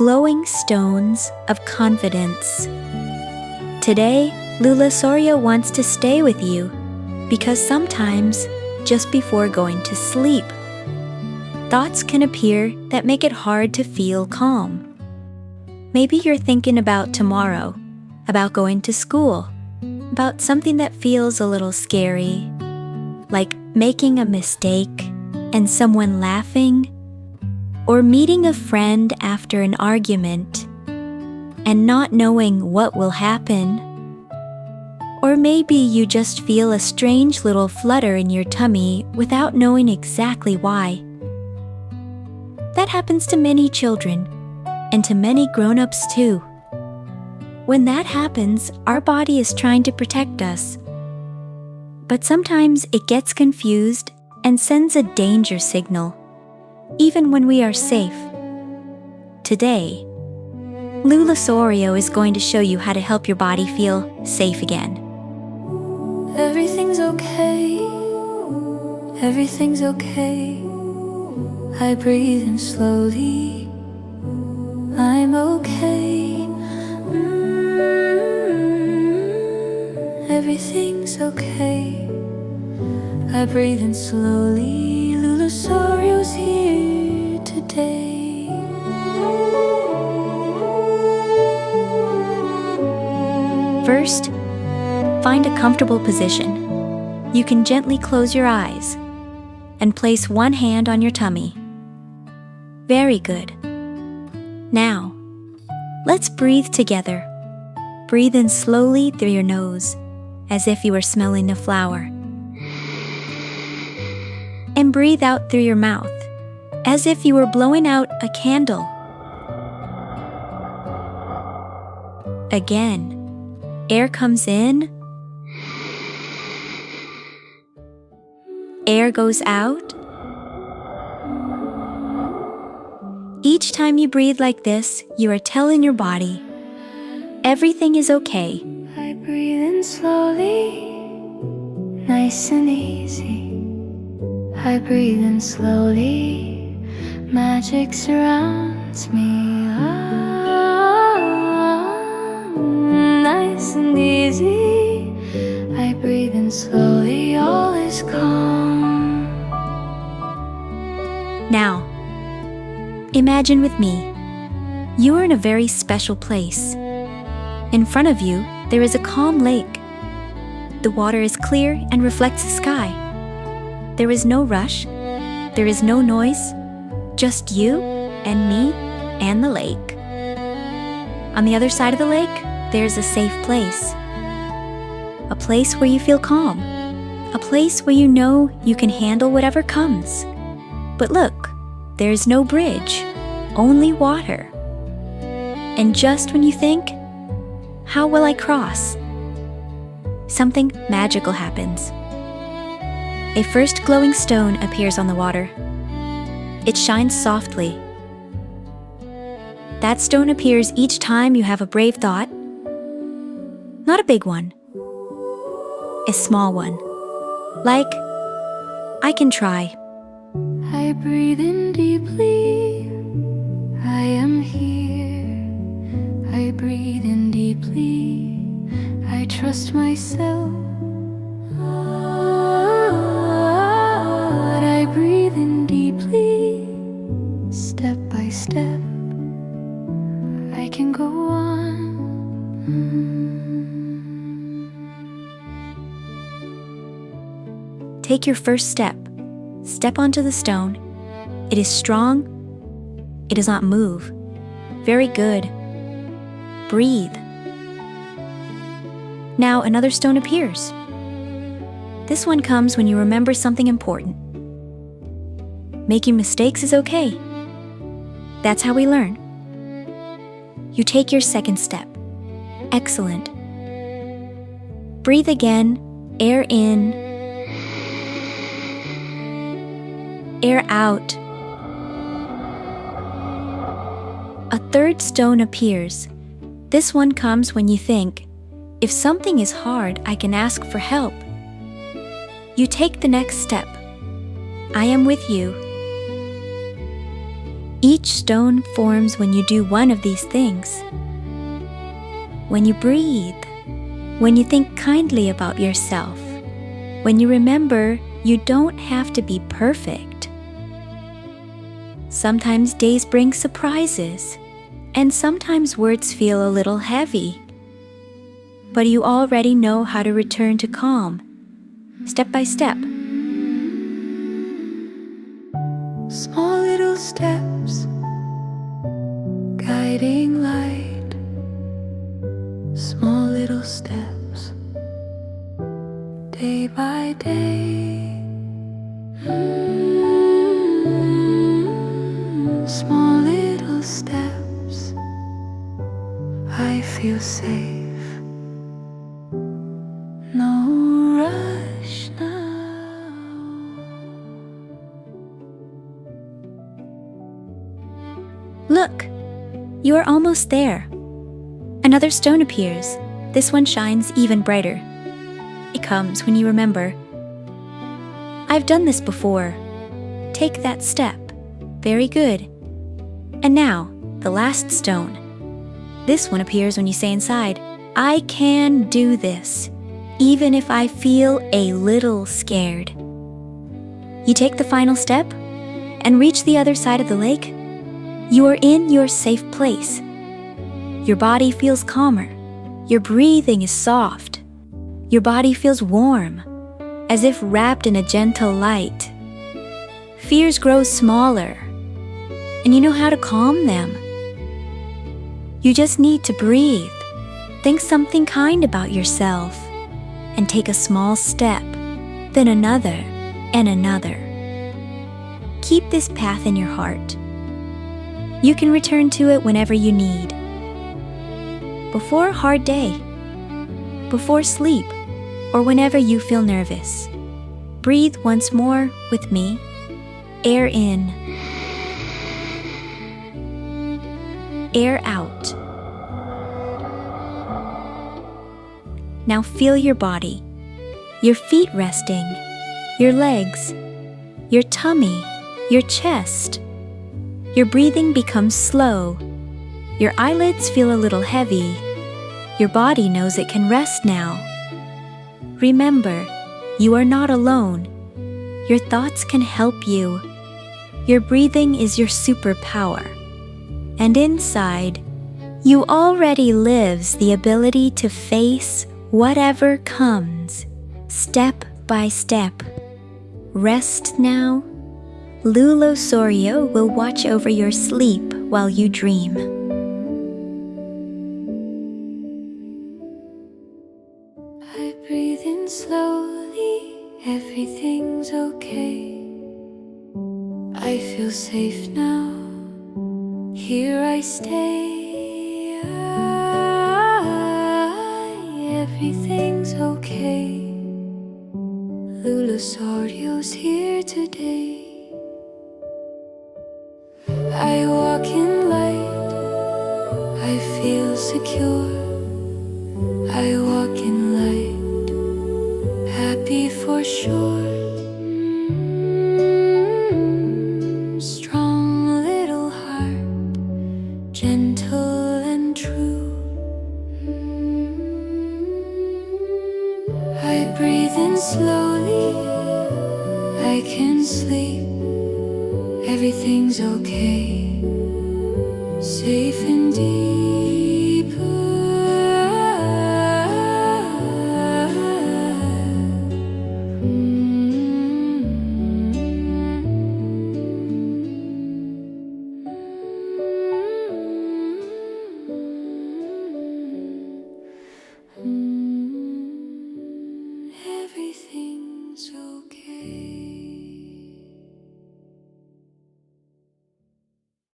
glowing stones of confidence. Today, Lulosaurio wants to stay with you because sometimes, just before going to sleep, thoughts can appear that make it hard to feel calm. Maybe you're thinking about tomorrow, about going to school, about something that feels a little scary, like making a mistake and someone laughing, or meeting a friend after an argument and not knowing what will happen. Or maybe you just feel a strange little flutter in your tummy without knowing exactly why. That happens to many children and to many grown-ups too. When that happens, our body is trying to protect us. But sometimes it gets confused and sends a danger signal, even when we are safe. Today, Lulosaurio is going to show you how to help your body feel safe again. Everything's okay. Everything's okay. I breathe in slowly. I'm okay. Everything's okay. I breathe in slowly. Lulosaurio's here today. First, find a comfortable position. You can gently close your eyes and place one hand on your tummy. Very good. Now, let's breathe together. Breathe in slowly through your nose, as if you were smelling a flower. And breathe out through your mouth, as if you were blowing out a candle. Again, air comes in, air goes out. Each time you breathe like this, you are telling your body, everything is okay. I breathe in slowly, nice and easy. I breathe in slowly, magic surrounds me. Nice and easy. I breathe in slowly, all is calm. Now, imagine with me, you are in a very special place. In front of you, there is a calm lake. The water is clear and reflects the sky. There is no rush, there is no noise, just you and me and the lake. On the other side of the lake, there's a safe place. A place where you feel calm. A place where you know you can handle whatever comes. But look, there's no bridge, only water. And just when you think, how will I cross? Something magical happens. A first glowing stone appears on the water. It shines softly. That stone appears each time you have a brave thought. Not a big one. A small one. Like, I can try. I breathe in deeply. I am here. I breathe in deeply. I trust myself. I breathe in deeply. Step by step, I can go on. Take your first step. Step onto the stone. It is strong. It does not move. Very good. Breathe. Now another stone appears. This one comes when you remember something important. Making mistakes is okay. That's how we learn. You take your second step. Excellent. Breathe again. Air in. Air out. A third stone appears. This one comes when you think, if something is hard, I can ask for help. You take the next step. I am with you. Each stone forms when you do one of these things. When you breathe, when you think kindly about yourself, when you remember you don't have to be perfect. Sometimes days bring surprises, and sometimes words feel a little heavy. But you already know how to return to calm, step by step. Small little steps, guiding light. Small little steps, day by day. Small little steps, I feel safe. No rush now. Look, you are almost there. Another stone appears. This one shines even brighter. It comes when you remember. I've done this before. Take that step. Very good. And now, the last stone. This one appears when you say inside, I can do this, even if I feel a little scared. You take the final step and reach the other side of the lake. You are in your safe place. Your body feels calmer. Your breathing is soft. Your body feels warm, as if wrapped in a gentle light. Fears grow smaller, and you know how to calm them. You just need to breathe, think something kind about yourself, and take a small step, then another and another. Keep this path in your heart. You can return to it whenever you need. Before a hard day, before sleep, or whenever you feel nervous. Breathe once more with me. Air in. Air out. Now feel your body, your feet resting, your legs, your tummy, your chest. Your breathing becomes slow. Your eyelids feel a little heavy. Your body knows it can rest now. Remember, you are not alone. Your thoughts can help you. Your breathing is your superpower. And inside, you already lives the ability to face whatever comes, step by step. Rest now. Lulosaurio will watch over your sleep while you dream. I breathe in slowly, everything's okay. I feel safe now, here I stay. Everything's okay. Lulosaurio's here today. I walk in light, I feel secure. I walk in light, happy for sure. Strong little heart, gentle and true. I breathe in slowly, I can sleep. Everything's okay, safe indeed.